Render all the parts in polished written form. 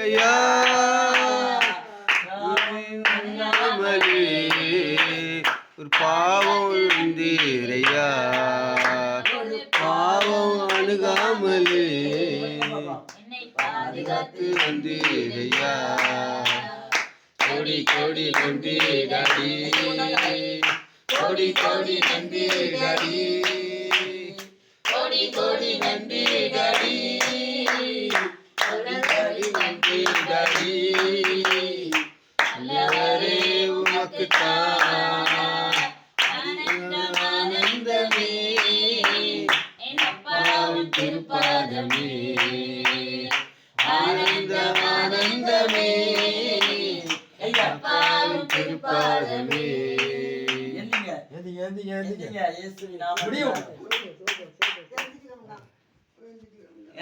வந்தீரையா அணுகாமலே ஒரு பாவம் வந்தீரையா பாவம் அணுகாமலே பாதுகாத்து வந்தீரையா கோடி கோடி நன்றி டாடி கோடி கோடி நன்றி டாடி கோடி கோடி நன்றி டாடி கோடி கோடி நன்றி டாடி நல்லவரே உமக்கு தான் ஆனந்தமே அப்பாவின் திருப்பாதமே ஆனந்தம் ஆனந்தமே அப்பாவின் திருப்பாதமே.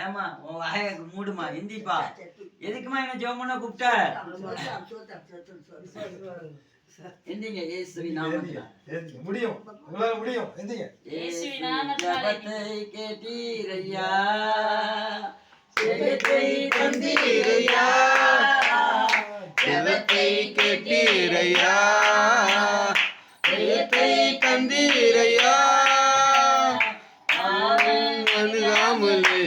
ஏமா உன் வாய மூடுமா இந்திப்பா எதுக்குமா என்ன ஜெபம் பண்ண கூப்பிட்ட எந்திங்க இயேசுவின் நாமத்தினால முடியும் உங்களால முடியும் எந்திங்க இயேசுவின் நாமத்தினாலே கேட்டீரையா ஜெபத்தை தந்தீரையா ஜெபத்தை கேட்டீரையா ஜெபத்தை தந்தீரையா அணுகாமலே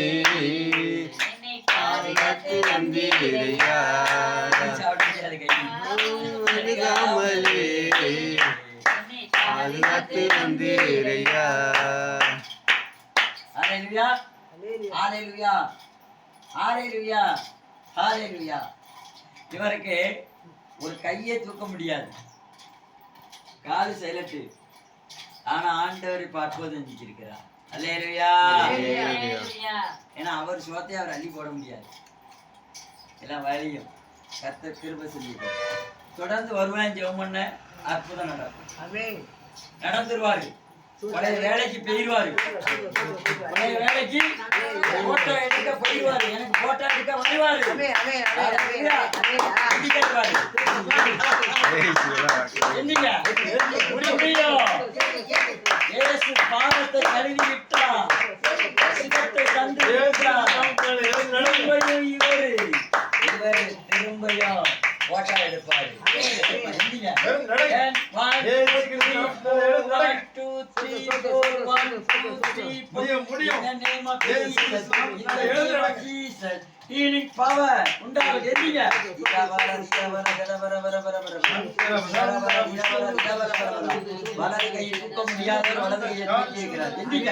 பாதுகாத்து வந்தீரையா அணுகாமலே பாதுகாத்து வந்தீரையா. ஹல்லேலூயா ஹல்லேலூயா ஹல்லேலூயா ஹல்லேலூயா. இவருக்கு ஒரு கையை தூக்க முடியாது, காலு சைலட்டு, ஆனா ஆண்டவரை பார்ப்பது நினைச்சிருக்கிறார். அல்லேலூயா. ஏன்னா அவர் சுவத்தை அவர் அள்ளி போட முடியாது, எல்லாம் வழியும் கர்த்தர் கிருபை சொல்லி தொடர்ந்து வருவேன். ஜெபம் பண்ண அற்புதம் நடக்கும், நடந்துருவாரு. பழைய வேலைக்கு போயிடுவாரு, பழைய வேலைக்கு போட்டோ எடுக்க போயிடுவாரு, எனக்கு போட்டோ எடுக்க வருவாரு. இயேசு பாவத்தை கழுவி விட்டார், சுகத்தை தந்து திரும்பியும் போட்டோ எடுப்பாரு. Healing power உண்டாவது எதிங்க வலது கையை தூக்க முடியாத வலது கையை தூக்கி இருக்கிறார். எதிங்க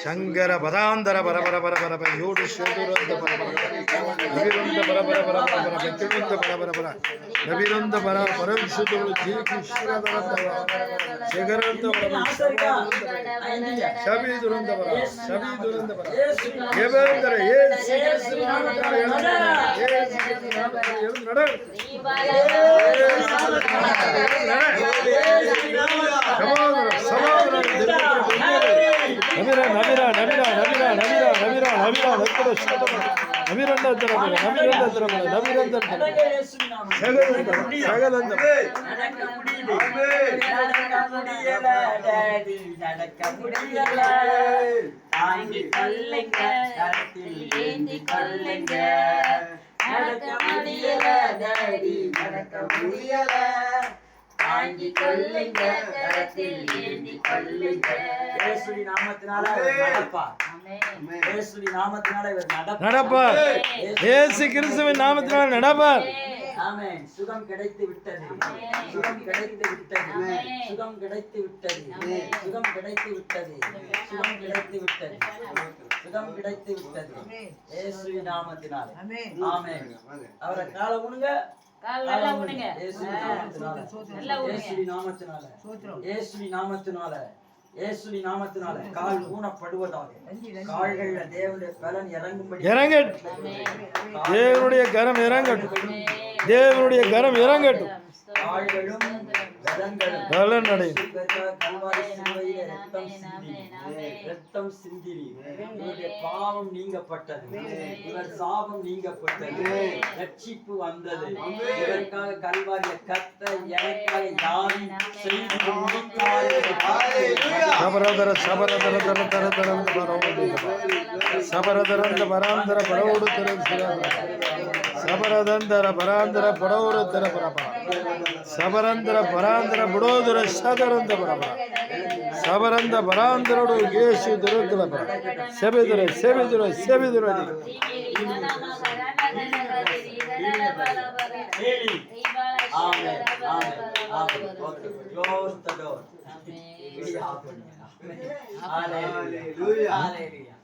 ಶಂಕರ ಪದಾಂತರ ಪರ ಪರ ಪರ ಪರ ಪರ ಯೋಡು ಶೋಡುರಂತ ಪರ ಪರ ನವಿರಂತ ಪರ ಪರ ಪರ ಪರ ಪರ ಬೆಟ್ಟುರಂತ ಪರ ಪರ ಪರ ನವಿರಂತ ಪರ ಪರ ವಿಶುದ್ಧರು ಜೀವಿಶ್ವರದ ಶೇಖರಂತ ಪರ ಶಬಿ ದುರಂತ ಪರ ಶಬಿ ದುರಂತ ಪರ ಏಬೇಂತರ நடப்பார். இயேசு கிறிஸ்துவின் நாமத்தினால் நடப்பார். ஆமென். சுகம் கிடைத்து விட்டது, சுகம் கிடைத்து விட்டது, சுகம் கிடைத்து விட்டது, சுகம் கிடைத்து விட்டது, சுகம் கிடைத்து விட்டது, சுகம் கிடைத்து விட்டது. இயேசுவின் நாமத்தினால் ஆமென். அவரை காலை ஊனுங்க, காலை ஊனுங்க. இயேசுவின் நாமத்தினால, இயேசுவின் நாமத்தினால, இயேசுவின் நாமத்தினால கால் ஊனப்படுவதாக. கால்கள்ல தேவனுடைய பலன் இறங்கும்படி இறங்கட்டும். தேவனுடைய கரம் இறங்கட்டும். தேவனுடைய கரம் இறங்கட்டும். கால்களும் ரதங்களும் பலன் அடையும். இவருக்காக கல்வாரி சிலுவையிலே ரத்தம் சிந்தி இவருடைய பாவம் நீங்கப்பட்டது, இவர் சாபம் நீங்கப்பட்டது, ரட்சிப்பு வந்தது. இவருக்காக கல்வாரியை கர்த்தர் எனக்காக யாரும் செய்து முடித்தார் என்று சபரதர சபரதர தர தர தரந்த பரவோடு சபரதரந்த பராந்தர பரவோடு தர சபரதந்தர பராந்தர பரவோடு தர பரபர சபரந்தர பராந்தர புடோதர சதரந்த பரபர சபரந்த பராந்தரோடு இயேசு துருக்குல பர செபிதுர செபிதுர செபிதுர Amen. Amen. Amen. Okay. Close the door. Hallelujah. Hallelujah.